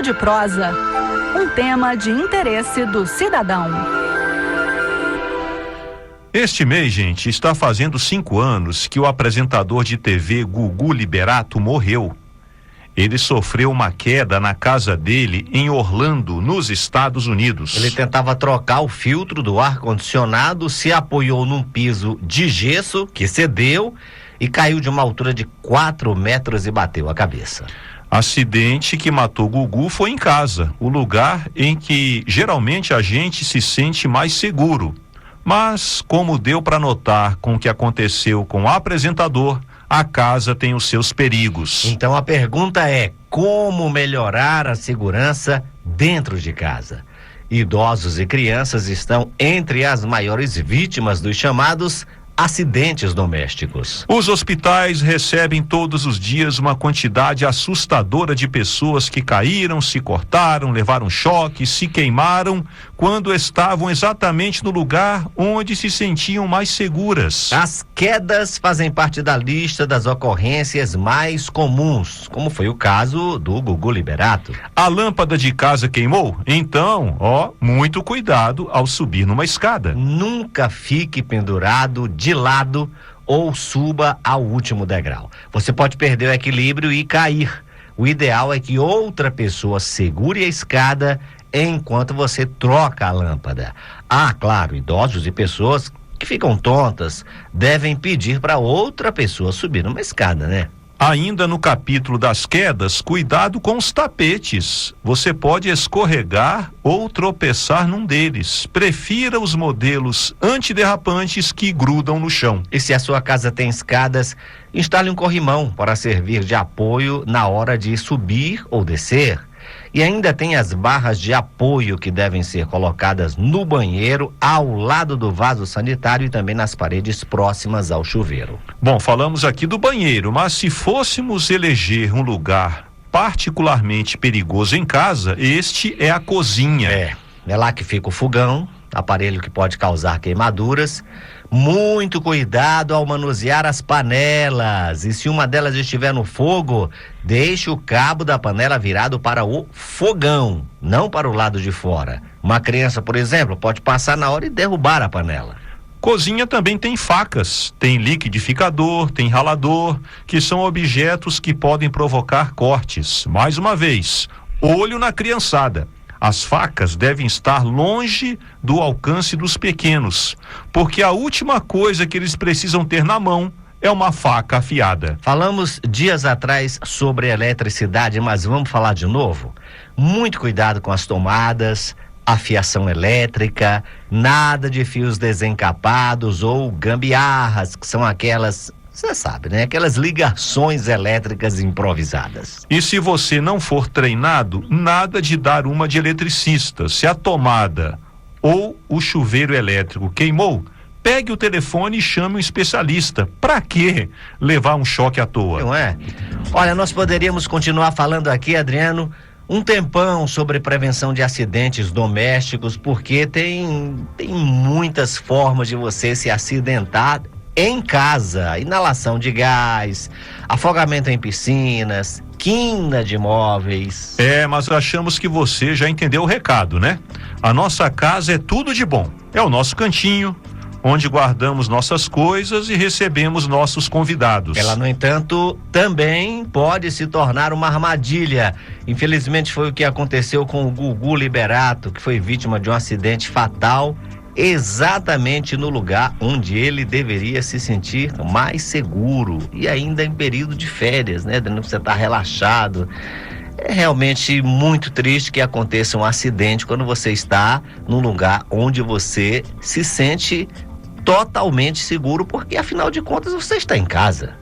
de Prosa, um tema de interesse do cidadão. Este mês, gente, está fazendo 5 anos que o apresentador de TV Gugu Liberato morreu. Ele sofreu uma queda na casa dele em Orlando, nos Estados Unidos. Ele tentava trocar o filtro do ar-condicionado, se apoiou num piso de gesso que cedeu e caiu de uma altura de 4 metros e bateu a cabeça. Acidente que matou Gugu foi em casa, o lugar em que geralmente a gente se sente mais seguro. Mas, como deu para notar com o que aconteceu com o apresentador, a casa tem os seus perigos. Então a pergunta é: como melhorar a segurança dentro de casa? Idosos e crianças estão entre as maiores vítimas dos chamados acidentes domésticos. Os hospitais recebem todos os dias uma quantidade assustadora de pessoas que caíram, se cortaram, levaram choque, se queimaram, quando estavam exatamente no lugar onde se sentiam mais seguras. As quedas fazem parte da lista das ocorrências mais comuns, como foi o caso do Gugu Liberato. A lâmpada de casa queimou? Então, muito cuidado ao subir numa escada. Nunca fique pendurado de lado ou suba ao último degrau. Você pode perder o equilíbrio e cair. O ideal é que outra pessoa segure a escada enquanto você troca a lâmpada. Claro, idosos e pessoas que ficam tontas devem pedir para outra pessoa subir numa escada, né? Ainda no capítulo das quedas, cuidado com os tapetes. Você pode escorregar ou tropeçar num deles. Prefira os modelos antiderrapantes que grudam no chão. E se a sua casa tem escadas, instale um corrimão para servir de apoio na hora de subir ou descer. E ainda tem as barras de apoio que devem ser colocadas no banheiro, ao lado do vaso sanitário e também nas paredes próximas ao chuveiro. Bom, falamos aqui do banheiro, mas se fôssemos eleger um lugar particularmente perigoso em casa, este é a cozinha. É lá que fica o fogão, aparelho que pode causar queimaduras. Muito cuidado ao manusear as panelas. E se uma delas estiver no fogo, deixe o cabo da panela virado para o fogão, não para o lado de fora. Uma criança, por exemplo, pode passar na hora e derrubar a panela. Cozinha também tem facas, tem liquidificador, tem ralador, que são objetos que podem provocar cortes. Mais uma vez, olho na criançada. As facas devem estar longe do alcance dos pequenos, porque a última coisa que eles precisam ter na mão é uma faca afiada. Falamos dias atrás sobre eletricidade, mas vamos falar de novo? Muito cuidado com as tomadas, a fiação elétrica, nada de fios desencapados ou gambiarras, que são aquelas... Você sabe, né? Aquelas ligações elétricas improvisadas. E se você não for treinado, nada de dar uma de eletricista. Se a tomada ou o chuveiro elétrico queimou, pegue o telefone e chame um especialista. Pra quê levar um choque à toa? Não é? Olha, nós poderíamos continuar falando aqui, Adriano, um tempão sobre prevenção de acidentes domésticos, porque tem muitas formas de você se acidentar em casa. Inalação de gás, afogamento em piscinas, quina de móveis. Mas achamos que você já entendeu o recado, né? A nossa casa é tudo de bom. É o nosso cantinho, onde guardamos nossas coisas e recebemos nossos convidados. Ela, no entanto, também pode se tornar uma armadilha. Infelizmente foi o que aconteceu com o Gugu Liberato, que foi vítima de um acidente fatal exatamente no lugar onde ele deveria se sentir mais seguro, e ainda em período de férias, né? Você tá relaxado. É realmente muito triste que aconteça um acidente quando você está num lugar onde você se sente totalmente seguro, porque afinal de contas você está em casa.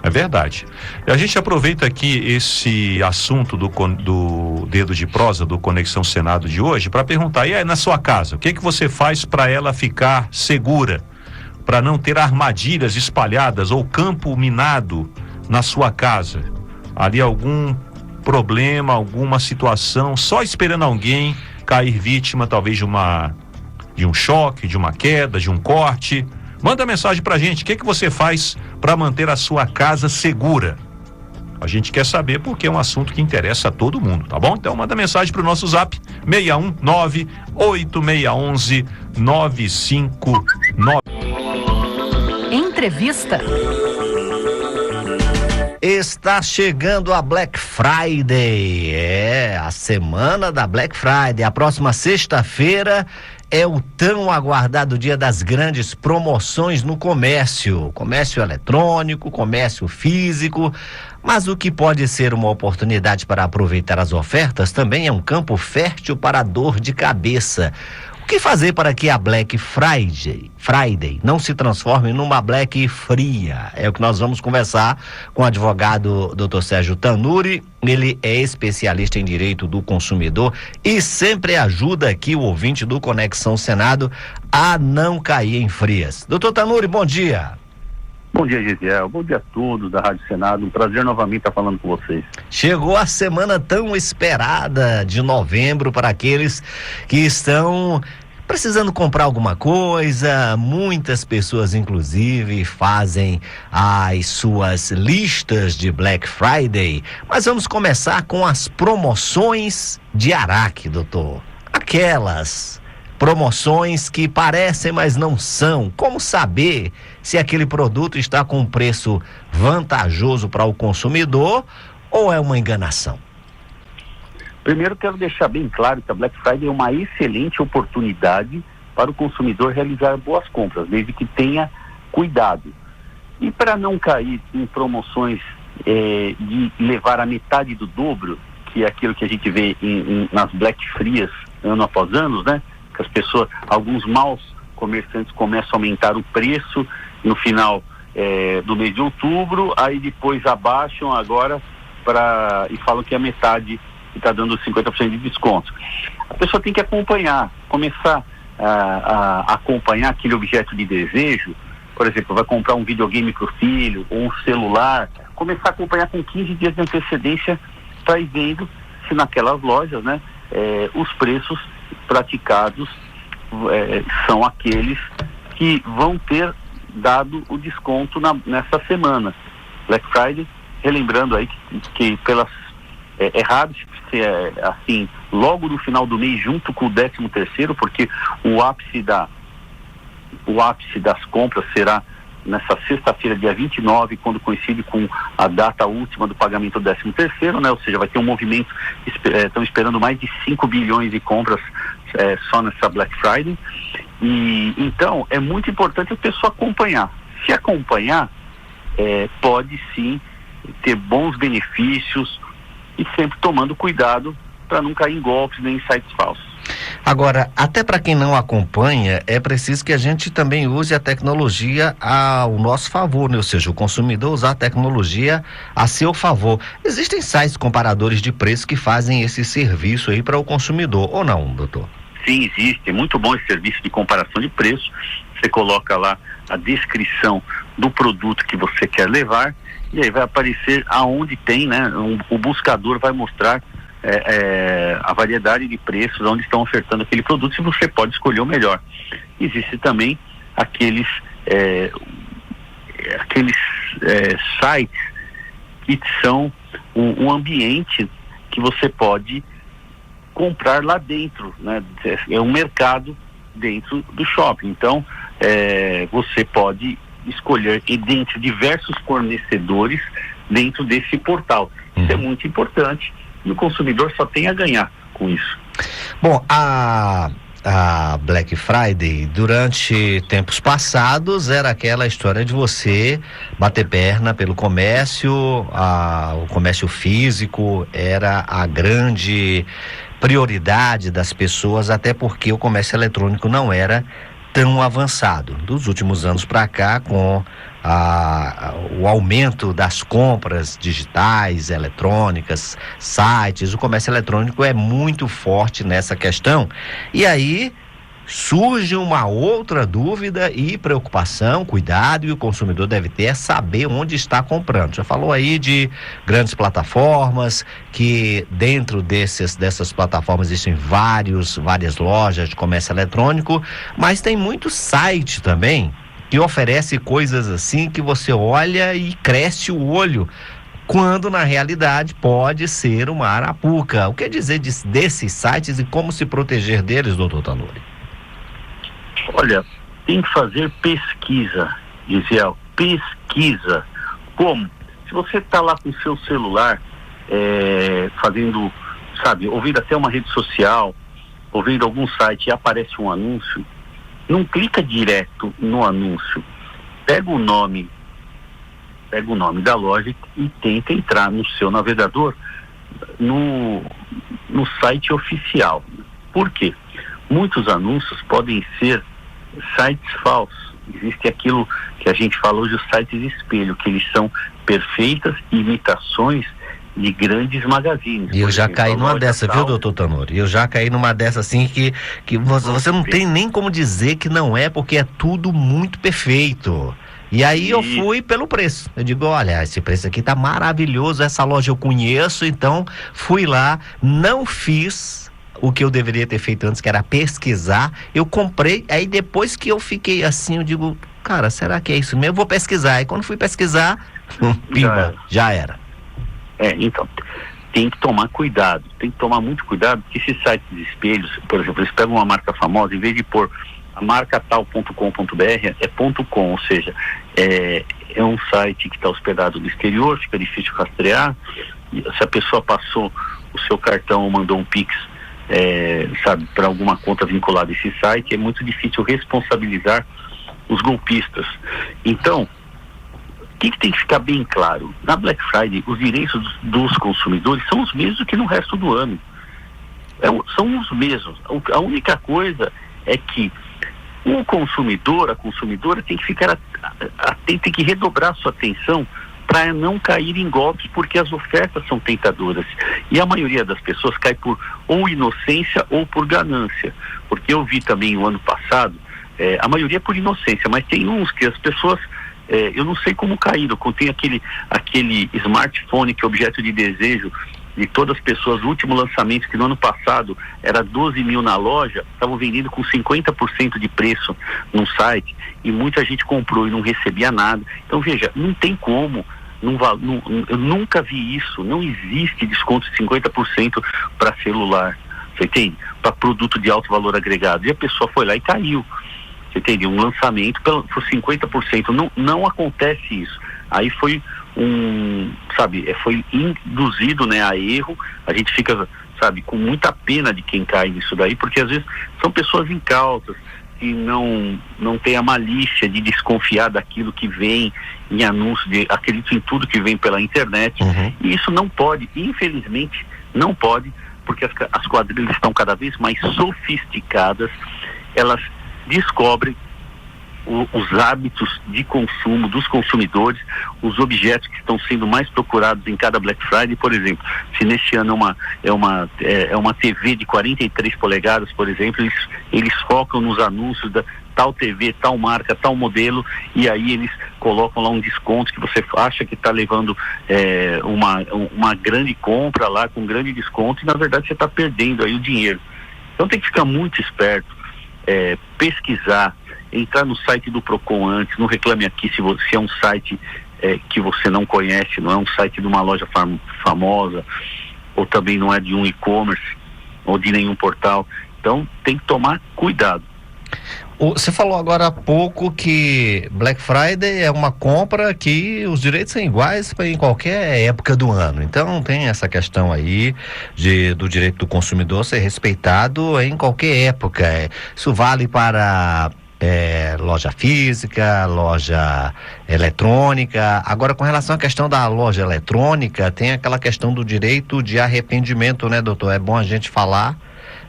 É verdade. E a gente aproveita aqui esse assunto do Dedo de Prosa, do Conexão Senado de hoje, para perguntar: e aí, na sua casa, o que você faz para ela ficar segura? Para não ter armadilhas espalhadas ou campo minado na sua casa? Ali algum problema, alguma situação, só esperando alguém cair vítima, talvez de um choque, de uma queda, de um corte. Manda mensagem pra gente, o que você faz para manter a sua casa segura? A gente quer saber porque é um assunto que interessa a todo mundo, tá bom? Então manda mensagem pro nosso zap 619-8611-959. Entrevista. Está chegando a Black Friday, a semana da Black Friday. A próxima sexta-feira é o tão aguardado dia das grandes promoções no comércio eletrônico, comércio físico. Mas o que pode ser uma oportunidade para aproveitar as ofertas também é um campo fértil para a dor de cabeça. O que fazer para que a Black Friday não se transforme numa Black fria? É o que nós vamos conversar com o advogado Dr. Sérgio Tanuri. Ele é especialista em direito do consumidor e sempre ajuda aqui o ouvinte do Conexão Senado a não cair em frias. Dr. Tanuri, bom dia. Bom dia, Gisiel. Bom dia a todos da Rádio Senado. Um prazer novamente estar falando com vocês. Chegou a semana tão esperada de novembro para aqueles que estão precisando comprar alguma coisa. Muitas pessoas, inclusive, fazem as suas listas de Black Friday. Mas vamos começar com as promoções de Araque, doutor. Aquelas promoções que parecem, mas não são. Como saber se aquele produto está com um preço vantajoso para o consumidor ou é uma enganação? Primeiro, quero deixar bem claro que a Black Friday é uma excelente oportunidade para o consumidor realizar boas compras, desde que tenha cuidado. E para não cair em promoções de levar a metade do dobro, que é aquilo que a gente vê nas Black Frias ano após ano, né? Que as pessoas, alguns maus comerciantes começam a aumentar o preço no final do mês de outubro, aí depois abaixam agora e falam que é metade e está dando 50% de desconto. A pessoa tem que acompanhar, começar a acompanhar aquele objeto de desejo. Por exemplo, vai comprar um videogame para o filho ou um celular, começar a acompanhar com 15 dias de antecedência para ir vendo se naquelas lojas, né, os preços praticados são aqueles que vão ter dado o desconto nessa semana. Black Friday, relembrando aí que é raro ser assim logo no final do mês junto com o 13º, porque o ápice das compras será nessa sexta-feira, dia 29, quando coincide com a data última do pagamento do 13º, né? Ou seja, vai ter um movimento, estão esperando mais de 5 bilhões de compras só nessa Black Friday. E então é muito importante a pessoa acompanhar. Se acompanhar, pode sim ter bons benefícios e sempre tomando cuidado para não cair em golpes nem em sites falsos. Agora, até para quem não acompanha, é preciso que a gente também use a tecnologia ao nosso favor, né? Ou seja, o consumidor usar a tecnologia a seu favor. Existem sites comparadores de preço que fazem esse serviço aí para o consumidor, ou não, doutor? Sim, existe. É muito bom esse serviço de comparação de preço. Você coloca lá a descrição do produto que você quer levar e aí vai aparecer aonde tem, né? O buscador vai mostrar a variedade de preços, onde estão ofertando aquele produto, se você pode escolher o melhor. Existe também aqueles sites que são um ambiente que você pode comprar lá dentro, né? É um mercado dentro do shopping. Então, você pode escolher dentre diversos fornecedores dentro desse portal. Isso é muito importante. E o consumidor só tem a ganhar com isso. Bom, a Black Friday, durante tempos passados, era aquela história de você bater perna pelo comércio, o comércio físico era a grande prioridade das pessoas, até porque o comércio eletrônico não era tão avançado. Dos últimos anos para cá, com o aumento das compras digitais, eletrônicas, sites, o comércio eletrônico é muito forte nessa questão. E aí surge uma outra dúvida e preocupação, cuidado, e o consumidor deve ter é saber onde está comprando. Já falou aí de grandes plataformas, que dentro dessas plataformas existem várias lojas de comércio eletrônico, mas tem muito site também que oferece coisas assim que você olha e cresce o olho. quando na realidade pode ser uma arapuca. O que dizer desses sites e como se proteger deles, doutor Tanuri? Olha, tem que fazer pesquisa, Gisele, pesquisa. Como? Se você está lá com o seu celular, fazendo, ouvindo até uma rede social, ouvindo algum site e aparece um anúncio, não clica direto no anúncio. Pega o nome da loja e tenta entrar no seu navegador no site oficial. Por quê? Muitos anúncios podem ser sites falsos. Existe aquilo que a gente fala hoje, os sites espelho, que eles são perfeitas imitações de grandes magazines. E eu já caí numa dessa, viu, doutor Tanuri? Eu já caí numa dessa assim que você não tem nem como dizer que não é, porque é tudo muito perfeito. E aí eu fui pelo preço. Eu digo, olha, esse preço aqui tá maravilhoso, essa loja eu conheço, então fui lá, não fiz o que eu deveria ter feito antes, que era pesquisar. Eu comprei, aí depois que eu fiquei assim, eu digo, cara, será que é isso mesmo? Eu vou pesquisar. E quando fui pesquisar, pimba, já era. Então, tem que tomar cuidado, tem que tomar muito cuidado, porque esses sites de espelhos, por exemplo, eles pegam uma marca famosa, em vez de pôr a marca tal.com.br, é .com, ou seja, é um site que está hospedado no exterior, fica difícil rastrear. Se a pessoa passou o seu cartão ou mandou um Pix, para alguma conta vinculada a esse site, é muito difícil responsabilizar os golpistas. Então, o que tem que ficar bem claro? Na Black Friday, os direitos dos consumidores são os mesmos que no resto do ano. São os mesmos. A única coisa é que o consumidor, a consumidora tem que ficar atento, tem que redobrar sua atenção para não cair em golpes, porque as ofertas são tentadoras. E a maioria das pessoas cai por ou inocência ou por ganância. Porque eu vi também o ano passado, a maioria por inocência, mas tem uns que as pessoas, eu não sei como caíram. Tem aquele smartphone que é objeto de desejo de todas as pessoas, o último lançamento, que no ano passado era 12 mil na loja, estavam vendendo com 50% de preço num site, e muita gente comprou e não recebia nada. Então veja, não tem como, eu nunca vi isso, não existe desconto de 50% para celular, você entende? Para produto de alto valor agregado, e a pessoa foi lá e caiu, você entende? Um lançamento por 50%, não acontece isso. Aí foi foi induzido, a erro. A gente fica, com muita pena de quem cai nisso daí, porque às vezes são pessoas incautas, que não tem a malícia de desconfiar daquilo que vem em anúncio, acreditam em tudo que vem pela internet. E isso não pode, infelizmente, não pode, porque as quadrilhas estão cada vez mais sofisticadas, elas descobrem os hábitos de consumo dos consumidores, os objetos que estão sendo mais procurados em cada Black Friday. Por exemplo, se neste ano é uma TV de 43 polegadas, por exemplo, eles focam nos anúncios da tal TV, tal marca, tal modelo, e aí eles colocam lá um desconto que você acha que está levando uma grande compra lá com grande desconto, e na verdade você está perdendo aí o dinheiro. Então tem que ficar muito esperto, pesquisar, entrar no site do Procon antes, não reclame aqui se é um site que você não conhece, não é um site de uma loja famosa, ou também não é de um e-commerce, ou de nenhum portal. Então tem que tomar cuidado. Você falou agora há pouco que Black Friday é uma compra que os direitos são iguais em qualquer época do ano. Então tem essa questão aí do direito do consumidor ser respeitado em qualquer época. Isso vale para loja física, loja eletrônica. Agora, com relação à questão da loja eletrônica, tem aquela questão do direito de arrependimento, né, doutor? É bom a gente falar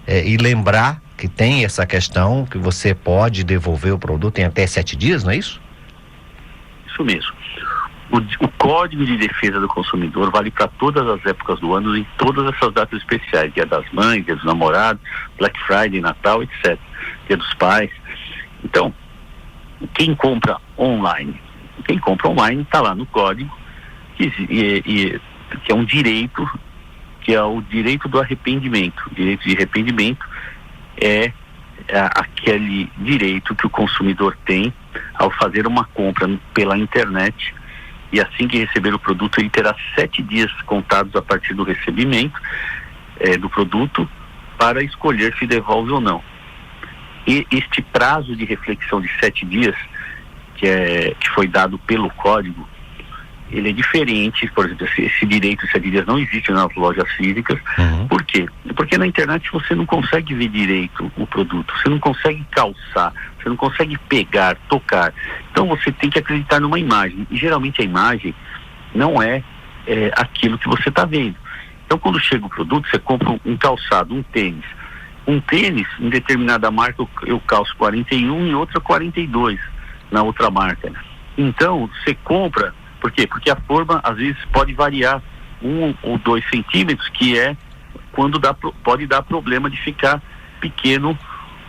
e lembrar que tem essa questão que você pode devolver o produto em até 7 dias, não é isso? Isso mesmo. O Código de Defesa do Consumidor vale para todas as épocas do ano, em todas essas datas especiais, Dia das Mães, Dia dos Namorados, Black Friday, Natal, etc. Dia dos Pais. Então, quem compra online está lá no código, que é um direito, que é o direito do arrependimento. O direito de arrependimento é aquele direito que o consumidor tem ao fazer uma compra pela internet e assim que receber o produto, ele terá 7 dias contados a partir do recebimento do produto para escolher se devolve ou não. E este prazo de reflexão de 7 dias, que foi dado pelo código, ele é diferente. Por exemplo, esse direito de 7 dias não existe nas lojas físicas. Por quê? Porque na internet você não consegue ver direito o produto, você não consegue calçar, você não consegue pegar, tocar. Então você tem que acreditar numa imagem, e geralmente a imagem não é aquilo que você está vendo. Então quando chega o produto, você compra um calçado, um tênis. Um tênis, em determinada marca eu calço 41 e outra 42 na outra marca. Então você compra. Por quê? Porque a forma às vezes pode variar 1 ou 2 centímetros, que é quando pode dar problema de ficar pequeno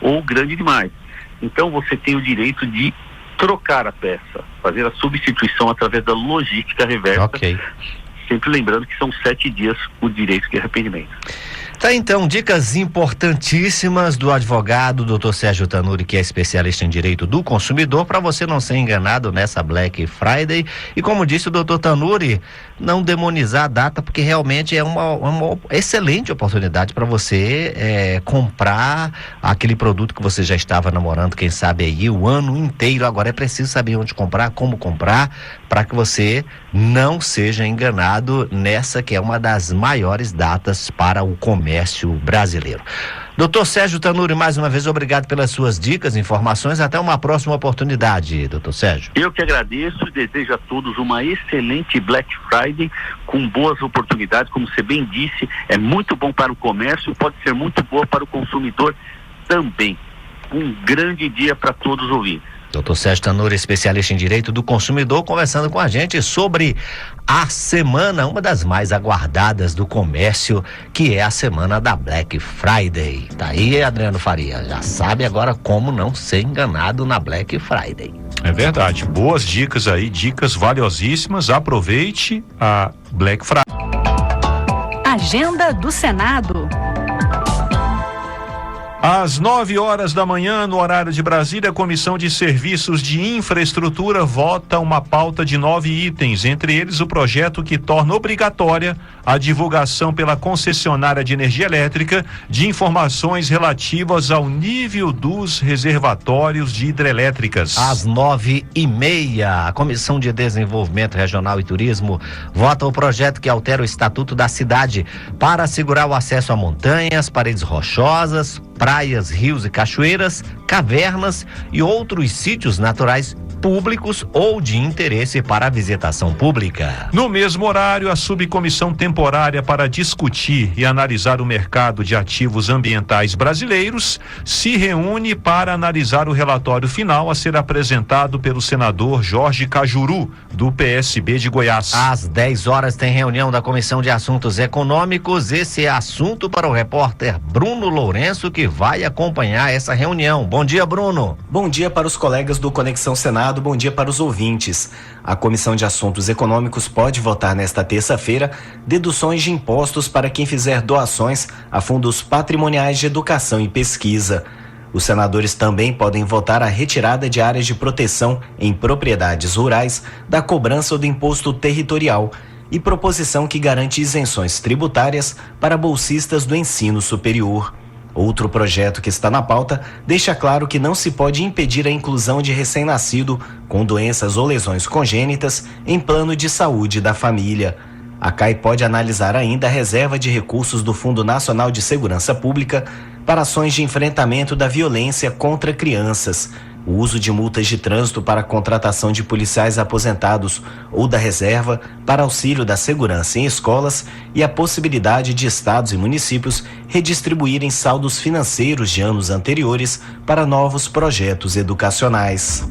ou grande demais. Então você tem o direito de trocar a peça, fazer a substituição através da logística reversa. Ok. Sempre lembrando que são 7 dias o direito de arrependimento. Tá, então, dicas importantíssimas do advogado Dr. Sérgio Tanuri, que é especialista em direito do consumidor, para você não ser enganado nessa Black Friday. E como disse o Dr. Tanuri, não demonizar a data, porque realmente é uma excelente oportunidade para você comprar aquele produto que você já estava namorando, quem sabe aí o ano inteiro. Agora é preciso saber onde comprar, como comprar, para que você não seja enganado nessa que é uma das maiores datas para o comércio brasileiro. Doutor Sérgio Tanuri, mais uma vez, obrigado pelas suas dicas, informações. Até uma próxima oportunidade, doutor Sérgio. Eu que agradeço e desejo a todos uma excelente Black Friday, com boas oportunidades. Como você bem disse, é muito bom para o comércio, pode ser muito boa para o consumidor também. Um grande dia para todos os ouvintes. Dr. Sérgio Tanuri, especialista em direito do consumidor, conversando com a gente sobre a semana, uma das mais aguardadas do comércio, que é a semana da Black Friday. Tá aí, Adriano Faria, já sabe agora como não ser enganado na Black Friday. É verdade, boas dicas aí, dicas valiosíssimas. Aproveite a Black Friday. Agenda do Senado. Às 9h da manhã, no horário de Brasília, a Comissão de Serviços de Infraestrutura vota uma pauta de 9 itens, entre eles o projeto que torna obrigatória a divulgação pela concessionária de energia elétrica de informações relativas ao nível dos reservatórios de hidrelétricas. Às 9h30, a Comissão de Desenvolvimento Regional e Turismo vota o projeto que altera o Estatuto da Cidade para assegurar o acesso a montanhas, paredes rochosas, praias, rios e cachoeiras, cavernas e outros sítios naturais públicos ou de interesse para a visitação pública. No mesmo horário, a subcomissão temporária para discutir e analisar o mercado de ativos ambientais brasileiros se reúne para analisar o relatório final a ser apresentado pelo senador Jorge Cajuru, do PSB de Goiás. Às 10h tem reunião da Comissão de Assuntos Econômicos. Esse é assunto para o repórter Bruno Lourenço, que vai acompanhar essa reunião. Bom dia, Bruno. Bom dia para os colegas do Conexão Senado, bom dia para os ouvintes. A Comissão de Assuntos Econômicos pode votar nesta terça-feira deduções de impostos para quem fizer doações a fundos patrimoniais de educação e pesquisa. Os senadores também podem votar a retirada de áreas de proteção em propriedades rurais da cobrança do imposto territorial e proposição que garante isenções tributárias para bolsistas do ensino superior. Outro projeto que está na pauta deixa claro que não se pode impedir a inclusão de recém-nascido com doenças ou lesões congênitas em plano de saúde da família. A CAI pode analisar ainda a reserva de recursos do Fundo Nacional de Segurança Pública para ações de enfrentamento da violência contra crianças, o uso de multas de trânsito para a contratação de policiais aposentados ou da reserva para auxílio da segurança em escolas e a possibilidade de estados e municípios redistribuírem saldos financeiros de anos anteriores para novos projetos educacionais.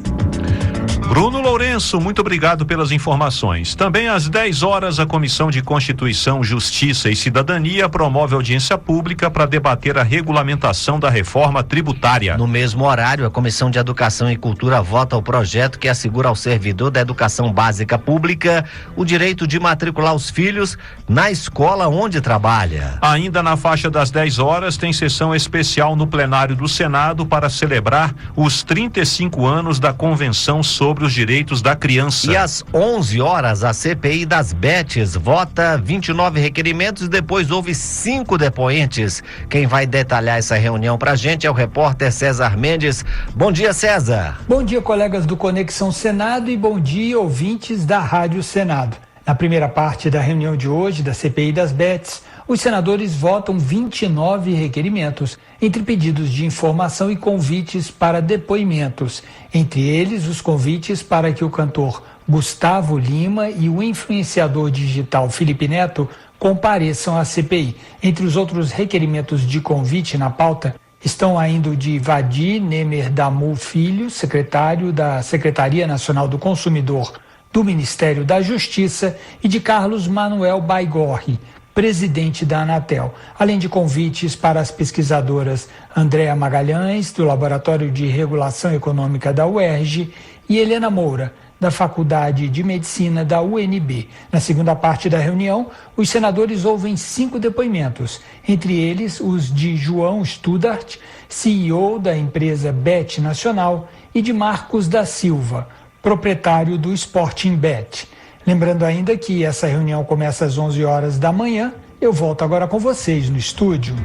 Bruno Lourenço, muito obrigado pelas informações. Também às 10h, a Comissão de Constituição, Justiça e Cidadania promove audiência pública para debater a regulamentação da reforma tributária. No mesmo horário, a Comissão de Educação e Cultura vota o projeto que assegura ao servidor da educação básica pública o direito de matricular os filhos na escola onde trabalha. Ainda na faixa das 10h, tem sessão especial no plenário do Senado para celebrar os 35 anos da Convenção sobre sobre os direitos da criança. E às 11 horas, a CPI das Bets vota 29 requerimentos e depois houve 5 depoentes. Quem vai detalhar essa reunião pra gente é o repórter César Mendes. Bom dia, César. Bom dia, colegas do Conexão Senado, e bom dia, ouvintes da Rádio Senado. Na primeira parte da reunião de hoje da CPI das Bets, os senadores votam 29 requerimentos, entre pedidos de informação e convites para depoimentos. Entre eles, os convites para que o cantor Gustavo Lima e o influenciador digital Felipe Neto compareçam à CPI. Entre os outros requerimentos de convite na pauta, estão ainda o de Vadir Nemer Damu Filho, secretário da Secretaria Nacional do Consumidor do Ministério da Justiça, e de Carlos Manuel Baigorre, presidente da Anatel, além de convites para as pesquisadoras Andréa Magalhães, do Laboratório de Regulação Econômica da UERJ, e Helena Moura, da Faculdade de Medicina da UNB. Na segunda parte da reunião, os senadores ouvem 5 depoimentos, entre eles os de João Studart, CEO da empresa Bet Nacional, e de Marcos da Silva, proprietário do Sporting Bet. Lembrando ainda que essa reunião começa às 11 horas da manhã. Eu volto agora com vocês no estúdio.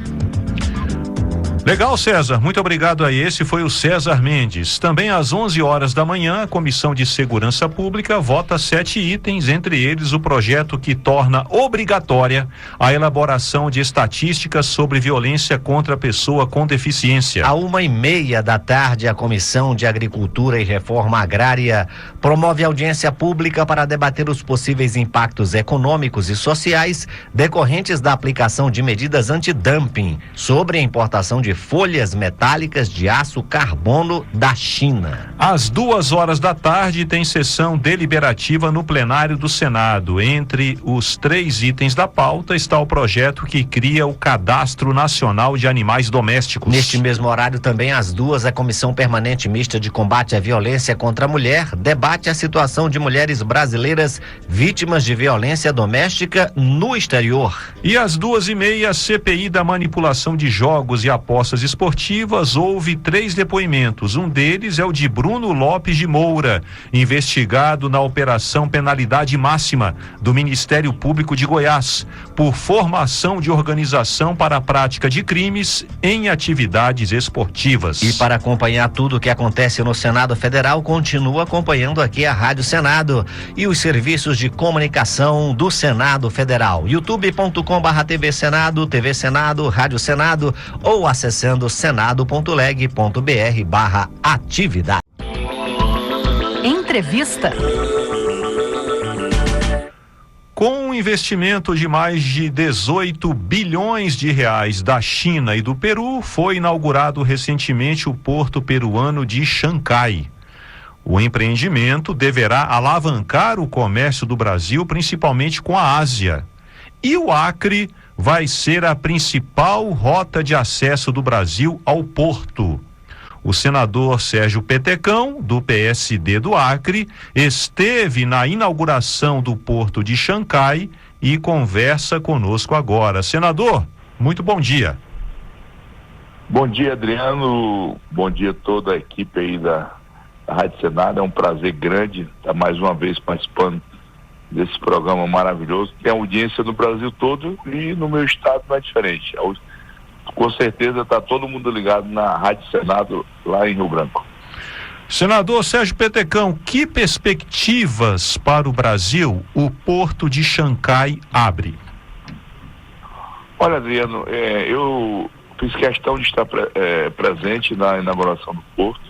Legal, César. Muito obrigado aí. Esse foi o César Mendes. Também às 11 horas da manhã, a Comissão de Segurança Pública vota 7 itens, entre eles o projeto que torna obrigatória a elaboração de estatísticas sobre violência contra a pessoa com deficiência. À 1h30 da tarde, a Comissão de Agricultura e Reforma Agrária promove audiência pública para debater os possíveis impactos econômicos e sociais decorrentes da aplicação de medidas antidumping sobre a importação de folhas metálicas de aço carbono da China. Às 2 horas da tarde tem sessão deliberativa no plenário do Senado. Entre os 3 itens da pauta está o projeto que cria o Cadastro Nacional de Animais Domésticos. Neste mesmo horário, também às 2, a Comissão Permanente Mista de Combate à Violência contra a Mulher debate a situação de mulheres brasileiras vítimas de violência doméstica no exterior. E às 2h30, a CPI da manipulação de jogos e apostas esportivas houve 3 depoimentos. Um deles é o de Bruno Lopes de Moura, investigado na Operação Penalidade Máxima do Ministério Público de Goiás, por formação de organização para a prática de crimes em atividades esportivas. E para acompanhar tudo o que acontece no Senado Federal, continua acompanhando aqui a Rádio Senado e os serviços de comunicação do Senado Federal. youtube.com/TV Senado, TV Senado, Rádio Senado, ou acessando senado.leg.br/atividade. Entrevista. Com um investimento de mais de 18 bilhões de reais da China e do Peru, foi inaugurado recentemente o porto peruano de Xangai. O empreendimento deverá alavancar o comércio do Brasil, principalmente com a Ásia. E o Acre vai ser a principal rota de acesso do Brasil ao porto. O senador Sérgio Petecão, do PSD do Acre, esteve na inauguração do porto de Xangai e conversa conosco agora. Senador, muito bom dia. Bom dia, Adriano. Bom dia a toda a equipe aí da Rádio Senado. É um prazer grande estar mais uma vez participando desse programa maravilhoso. Tem audiência no Brasil todo e no meu estado não é diferente. Com certeza está todo mundo ligado na Rádio Senado lá em Rio Branco. Senador Sérgio Petecão, que perspectivas para o Brasil o porto de Xangai abre? Olha, Adriano, eu fiz questão de estar presente na inauguração do porto.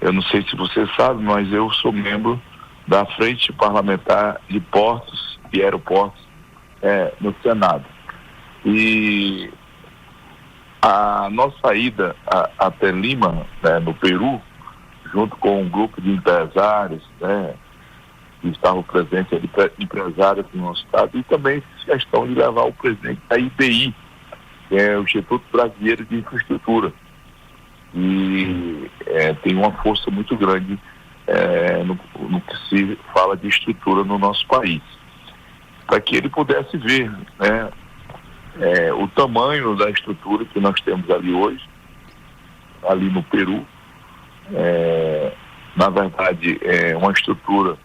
Eu não sei se você sabe, mas eu sou membro da Frente Parlamentar de Portos e Aeroportos no Senado. E a nossa ida até Lima, no Peru, junto com um grupo de empresários, que estavam presentes ali, empresários do nosso estado, e também questão de levar o presidente da IBI, que é o Instituto Brasileiro de Infraestrutura, e tem uma força muito grande no que se fala de estrutura no nosso país, para que ele pudesse ver, o tamanho da estrutura que nós temos ali hoje, ali no Peru, na verdade, é uma estrutura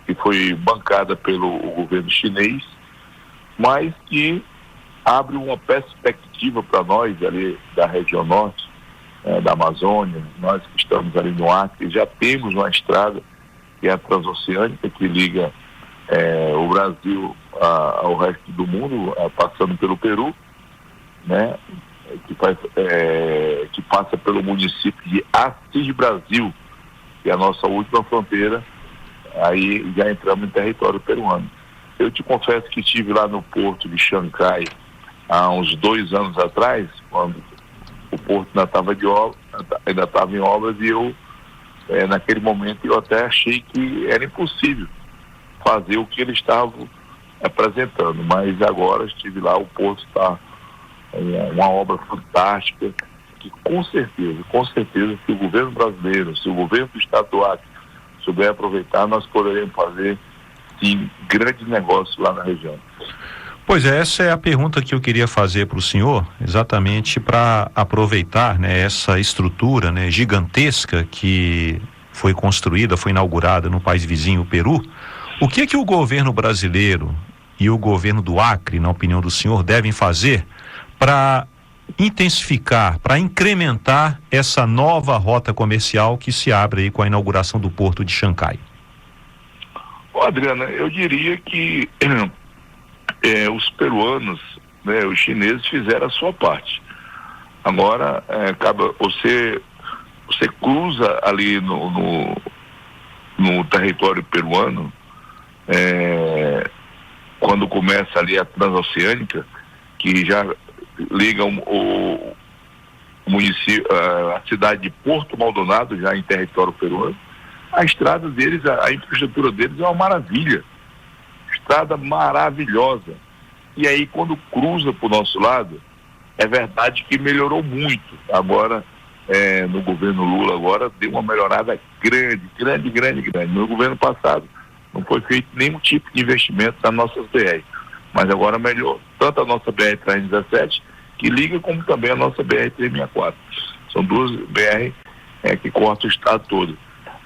que foi bancada pelo governo chinês, mas que abre uma perspectiva para nós ali da região norte, da Amazônia. Nós que estamos ali no Acre, já temos uma estrada que é a transoceânica, que liga o Brasil ao resto do mundo, passando pelo Peru, né? Que passa pelo município de Assis Brasil, que é a nossa última fronteira. Aí já entramos em território peruano. Eu te confesso que estive lá no porto de Xancai há uns 2 anos atrás, quando o porto ainda estava em obras, e eu, naquele momento, eu até achei que era impossível fazer o que eles estavam apresentando, mas agora estive lá, o porto está uma obra fantástica, que com certeza, se o governo brasileiro, se o governo do estado do Acre souber aproveitar, nós poderemos fazer, sim, grandes negócios lá na região. Pois é, essa é a pergunta que eu queria fazer para o senhor, exatamente para aproveitar, né, essa estrutura, né, gigantesca que foi construída, foi inaugurada no país vizinho, o Peru. O que é que o governo brasileiro e o governo do Acre, na opinião do senhor, devem fazer para intensificar, para incrementar essa nova rota comercial que se abre aí com a inauguração do porto de Xancai? Adriana, eu diria que os peruanos, né, os chineses fizeram a sua parte. Agora, você cruza ali no território peruano, quando começa ali a transoceânica, que já liga o município, a cidade de Porto Maldonado, já em território peruano. A estrada deles, a infraestrutura deles é uma maravilha, estrada maravilhosa. E aí, quando cruza para o nosso lado, é verdade que melhorou muito. Agora, no governo Lula, agora deu uma melhorada grande. No governo passado não foi feito nenhum tipo de investimento nas nossas BR, mas agora melhorou tanto a nossa BR-317, que liga, como também a nossa BR-364. São 2 BR que cortam o estado todo.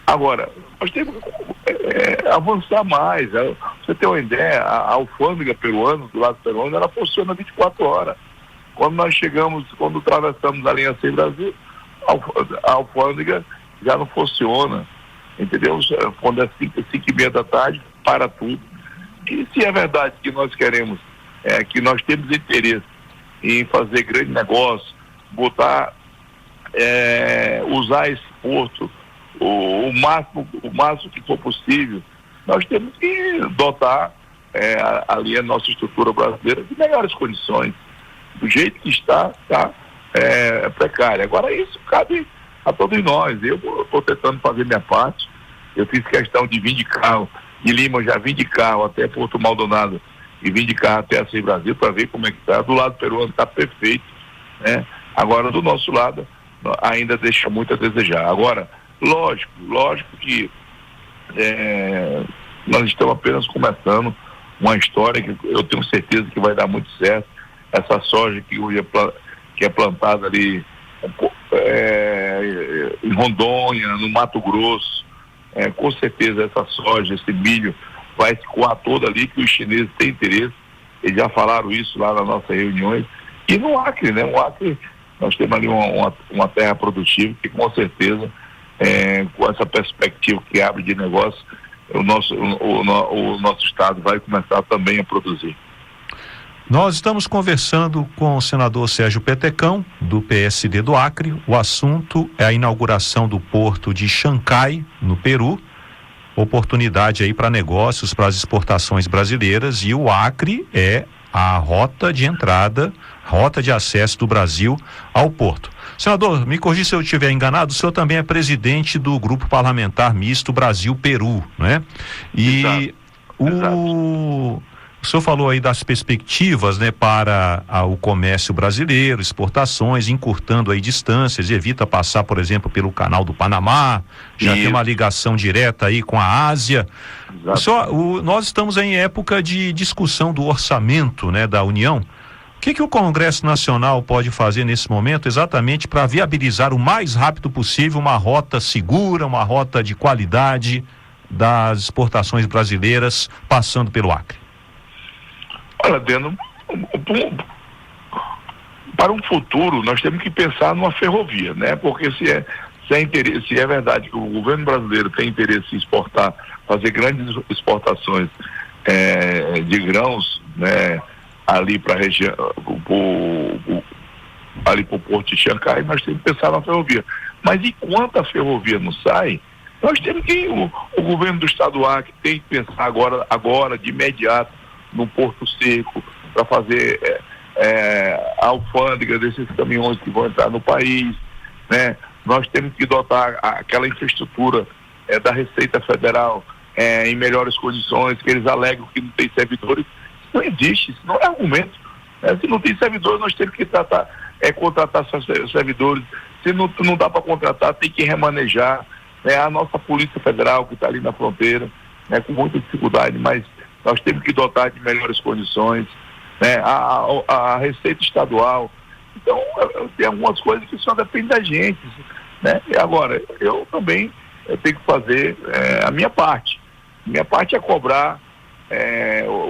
Agora, nós temos que avançar mais. Você tem uma ideia, a alfândega peruana, do lado peruano, ela funciona 24 horas. Quando nós quando atravessamos a linha Sem Brasil, a alfândega já não funciona, entendeu? Quando é 5h30 da tarde, para tudo. E se é verdade que nós queremos, que nós temos interesse em fazer grande negócio, usar esse porto o máximo que for possível, nós temos que dotar ali a nossa estrutura brasileira de melhores condições. Do jeito que está precária. Agora, isso cabe a todos nós. Eu estou tentando fazer minha parte. Eu fiz questão de vir de carro, de Lima eu já vim de carro até Porto Maldonado e vim de carro até Assis Brasil para ver como é que está. Do lado peruano está perfeito, né? Agora, do nosso lado, ainda deixa muito a desejar. Agora, lógico que nós estamos apenas começando uma história que eu tenho certeza que vai dar muito certo. Essa soja que é plantada ali em Rondônia, no Mato Grosso, com certeza essa soja, esse milho vai se coar todo ali, que os chineses têm interesse. Eles já falaram isso lá nas nossas reuniões. E no Acre, né? No Acre nós temos ali uma terra produtiva que com certeza, com essa perspectiva que abre de negócio, o nosso estado vai começar também a produzir. Nós estamos conversando com o senador Sérgio Petecão, do PSD do Acre. O assunto é a inauguração do porto de Xancai, no Peru. Oportunidade aí para negócios, para as exportações brasileiras, e o Acre é a rota de entrada, rota de acesso do Brasil ao porto. Senador, me corrija se eu estiver enganado, o senhor também é presidente do Grupo Parlamentar Misto Brasil-Peru, né? E Exato. O senhor falou aí das perspectivas, né, para o comércio brasileiro, exportações, encurtando aí distâncias, evita passar, por exemplo, pelo Canal do Panamá, já tem uma ligação direta aí com a Ásia. Nós estamos em época de discussão do orçamento, né, da União. O que o Congresso Nacional pode fazer nesse momento exatamente para viabilizar o mais rápido possível uma rota segura, uma rota de qualidade das exportações brasileiras passando pelo Acre? Olha, Adriano, para um futuro nós temos que pensar numa ferrovia, né? Porque se é verdade que o governo brasileiro tem interesse em exportar, fazer grandes exportações de grãos, né, ali para a região, ali para o Porto de Xangai, nós temos que pensar na ferrovia. Mas enquanto a ferrovia não sai, nós temos que, o governo do estado do Acre tem que pensar agora de imediato, no Porto Seco, para fazer a alfândega desses caminhões que vão entrar no país, né? Nós temos que dotar aquela infraestrutura da Receita Federal em melhores condições, que eles alegam que não tem servidores. Isso não existe, isso não é argumento. Se não tem servidores, nós temos que contratar servidores. Se não dá para contratar, tem que remanejar. A nossa Polícia Federal, que está ali na fronteira, com muita dificuldade, mas nós temos que dotar de melhores condições, a Receita Estadual. Então, tem algumas coisas que só dependem da gente, né? E agora, eu também tenho que fazer a minha parte. Minha parte é cobrar,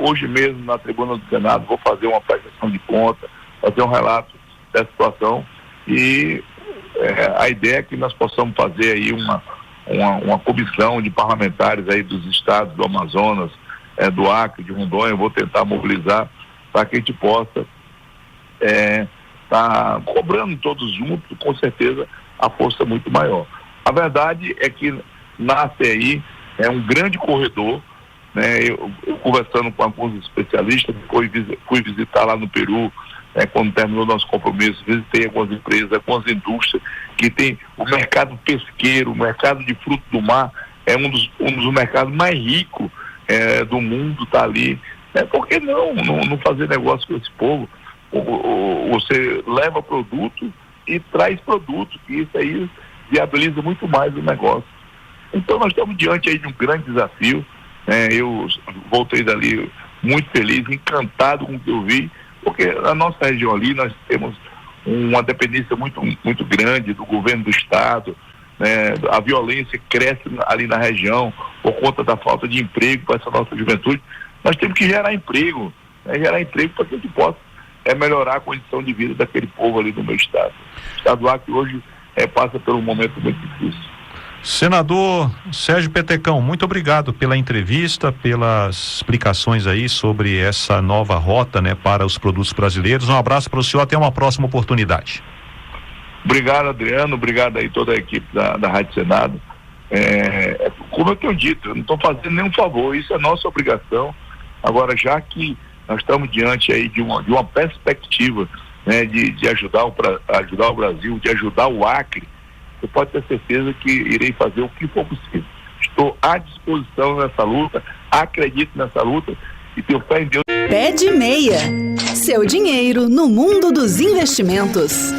hoje mesmo na tribuna do Senado, vou fazer uma prestação de conta, fazer um relato da situação e a ideia é que nós possamos fazer aí uma comissão de parlamentares aí dos estados do Amazonas, do Acre, de Rondônia. Eu vou tentar mobilizar para que a gente possa tá cobrando todos juntos, com certeza a força é muito maior. A verdade é que nasce aí um grande corredor, né? Eu conversando com alguns especialistas, fui visitar lá no Peru, quando terminou nosso compromisso, visitei algumas empresas, algumas indústrias que tem o mercado pesqueiro, o mercado de frutos do mar, é um dos mercados mais ricos do mundo, está ali. Por que não fazer negócio com esse povo? Você leva produto e traz produto, que isso aí viabiliza muito mais o negócio. Então nós estamos diante aí de um grande desafio, eu voltei dali muito feliz, encantado com o que eu vi, porque na nossa região ali nós temos uma dependência muito, muito grande do governo do estado, né? A violência cresce ali na região por conta da falta de emprego para essa nossa juventude. Nós temos que gerar emprego para que a gente possa melhorar a condição de vida daquele povo ali do meu estado. O estado do Acre hoje passa por um momento muito difícil. Senador Sérgio Petecão, muito obrigado pela entrevista, pelas explicações aí sobre essa nova rota, né, para os produtos brasileiros. Um abraço para o senhor, até uma próxima oportunidade. Obrigado, Adriano, obrigado aí toda a equipe da Rádio Senado. Como eu tenho dito, eu não estou fazendo nenhum favor, isso é nossa obrigação. Agora, já que nós estamos diante aí de uma perspectiva, né, de ajudar o Brasil, de ajudar o Acre, você pode ter certeza que irei fazer o que for possível. Estou à disposição nessa luta, acredito nessa luta e tenho fé em Deus. Pé de Meia. Seu dinheiro no mundo dos investimentos.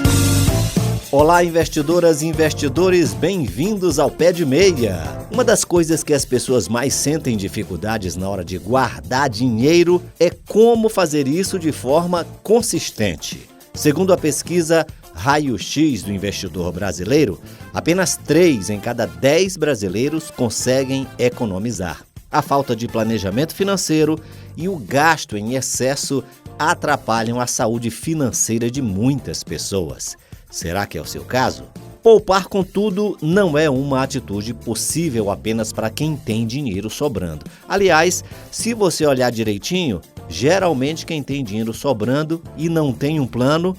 Olá, investidoras e investidores, bem-vindos ao Pé de Meia. Uma das coisas que as pessoas mais sentem dificuldades na hora de guardar dinheiro é como fazer isso de forma consistente. Segundo a pesquisa Raio-X do investidor brasileiro, apenas 3 em cada 10 brasileiros conseguem economizar. A falta de planejamento financeiro e o gasto em excesso atrapalham a saúde financeira de muitas pessoas. Será que é o seu caso? Poupar, contudo, não é uma atitude possível apenas para quem tem dinheiro sobrando. Aliás, se você olhar direitinho, geralmente quem tem dinheiro sobrando e não tem um plano,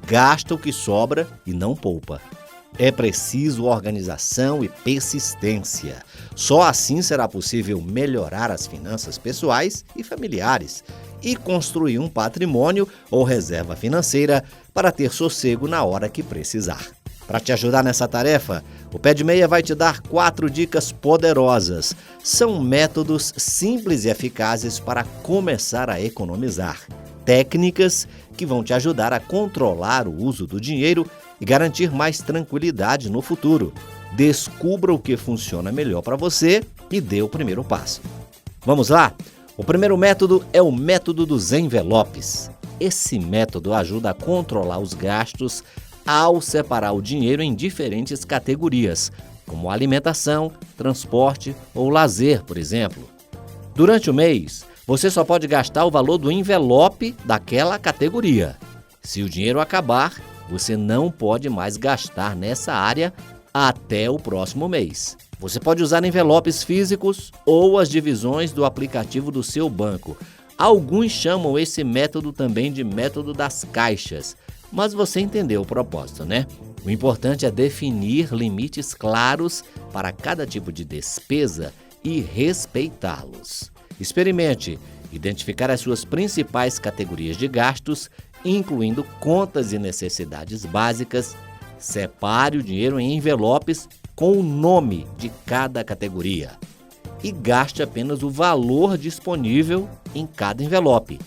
gasta o que sobra e não poupa. É preciso organização e persistência. Só assim será possível melhorar as finanças pessoais e familiares e construir um patrimônio ou reserva financeira para ter sossego na hora que precisar. Para te ajudar nessa tarefa, o Pé de Meia vai te dar 4 dicas poderosas. São métodos simples e eficazes para começar a economizar. Técnicas que vão te ajudar a controlar o uso do dinheiro e garantir mais tranquilidade no futuro. Descubra o que funciona melhor para você e dê o primeiro passo. Vamos lá? O primeiro método é o método dos envelopes. Esse método ajuda a controlar os gastos ao separar o dinheiro em diferentes categorias, como alimentação, transporte ou lazer, por exemplo. Durante o mês, você só pode gastar o valor do envelope daquela categoria. Se o dinheiro acabar, você não pode mais gastar nessa área até o próximo mês. Você pode usar envelopes físicos ou as divisões do aplicativo do seu banco. Alguns chamam esse método também de método das caixas, mas você entendeu o propósito, né? O importante é definir limites claros para cada tipo de despesa e respeitá-los. Experimente identificar as suas principais categorias de gastos, incluindo contas e necessidades básicas. Separe o dinheiro em envelopes com o nome de cada categoria e gaste apenas o valor disponível em cada envelope.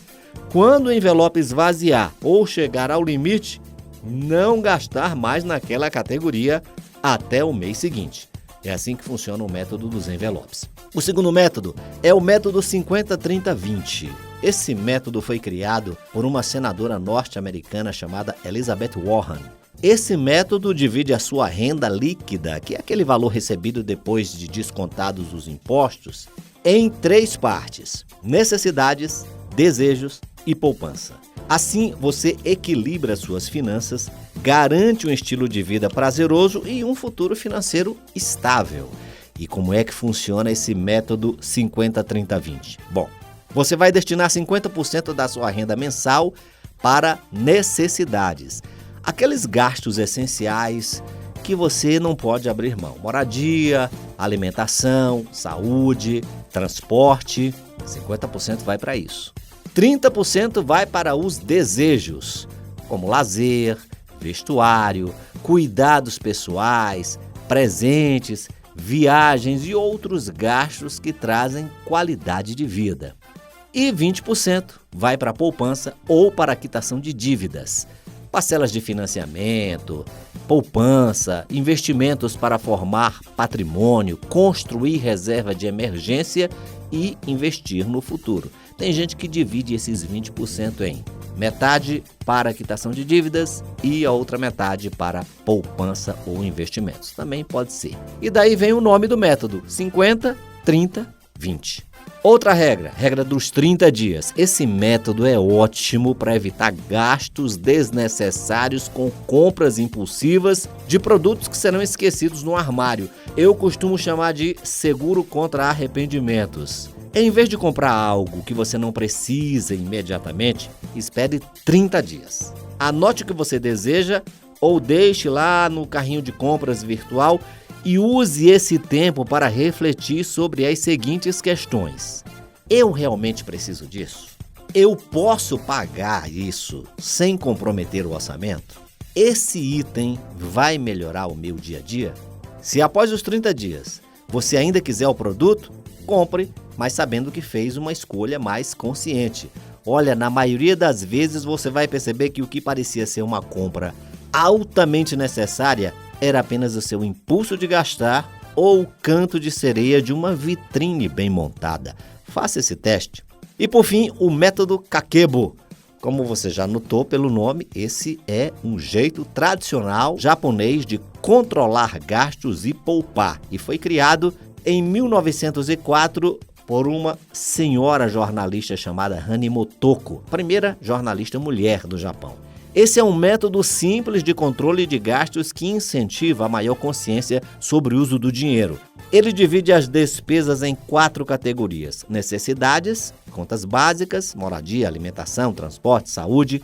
Quando o envelope esvaziar ou chegar ao limite, não gastar mais naquela categoria até o mês seguinte. É assim que funciona o método dos envelopes. O segundo método é o método 50-30-20. Esse método foi criado por uma senadora norte-americana chamada Elizabeth Warren. Esse método divide a sua renda líquida, que é aquele valor recebido depois de descontados os impostos, em 3 partes: necessidades, desejos e poupança. Assim, você equilibra suas finanças, garante um estilo de vida prazeroso e um futuro financeiro estável. E como é que funciona esse método 50-30-20? Bom, você vai destinar 50% da sua renda mensal para necessidades. Aqueles gastos essenciais que você não pode abrir mão. Moradia, alimentação, saúde, transporte. 50% vai para isso. 30% vai para os desejos, como lazer, vestuário, cuidados pessoais, presentes, viagens e outros gastos que trazem qualidade de vida. E 20% vai para a poupança ou para a quitação de dívidas. Parcelas de financiamento, poupança, investimentos para formar patrimônio, construir reserva de emergência e investir no futuro. Tem gente que divide esses 20% em metade para quitação de dívidas e a outra metade para poupança ou investimentos. Também pode ser. E daí vem o nome do método, 50, 30, 20. Outra regra dos 30 dias. Esse método é ótimo para evitar gastos desnecessários com compras impulsivas de produtos que serão esquecidos no armário. Eu costumo chamar de seguro contra arrependimentos. Em vez de comprar algo que você não precisa imediatamente, espere 30 dias. Anote o que você deseja ou deixe lá no carrinho de compras virtual e use esse tempo para refletir sobre as seguintes questões. Eu realmente preciso disso? Eu posso pagar isso sem comprometer o orçamento? Esse item vai melhorar o meu dia a dia? Se após os 30 dias você ainda quiser o produto, compre, mas sabendo que fez uma escolha mais consciente. Olha, na maioria das vezes você vai perceber que o que parecia ser uma compra altamente necessária era apenas o seu impulso de gastar ou o canto de sereia de uma vitrine bem montada. Faça esse teste. E por fim, o método Kakebo. Como você já notou pelo nome, esse é um jeito tradicional japonês de controlar gastos e poupar. E foi criado em 1904 por uma senhora jornalista chamada Hane Motoko, primeira jornalista mulher do Japão. Esse é um método simples de controle de gastos que incentiva a maior consciência sobre o uso do dinheiro. Ele divide as despesas em 4 categorias: necessidades, contas básicas, moradia, alimentação, transporte, saúde,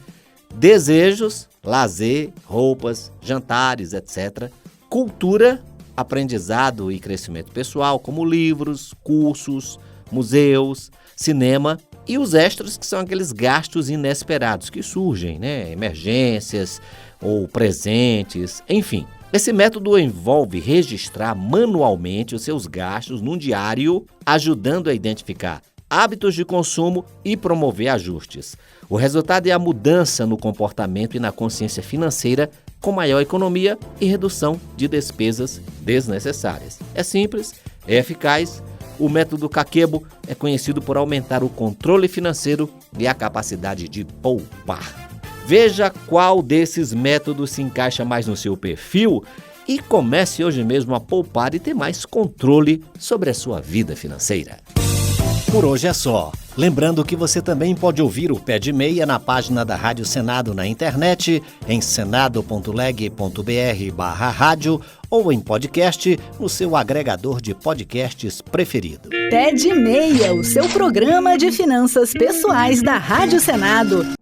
desejos, lazer, roupas, jantares, etc., cultura, aprendizado e crescimento pessoal, como livros, cursos, museus, cinema, e os extras, que são aqueles gastos inesperados que surgem, emergências ou presentes, enfim. Esse método envolve registrar manualmente os seus gastos num diário, ajudando a identificar hábitos de consumo e promover ajustes. O resultado é a mudança no comportamento e na consciência financeira, com maior economia e redução de despesas desnecessárias. É simples, é eficaz, O método Kakebo é conhecido por aumentar o controle financeiro e a capacidade de poupar. Veja qual desses métodos se encaixa mais no seu perfil e comece hoje mesmo a poupar e ter mais controle sobre a sua vida financeira. Por hoje é só. Lembrando que você também pode ouvir o Pé de Meia na página da Rádio Senado na internet, em senado.leg.br/rádio ou em podcast no seu agregador de podcasts preferido. Pé de Meia, o seu programa de finanças pessoais da Rádio Senado.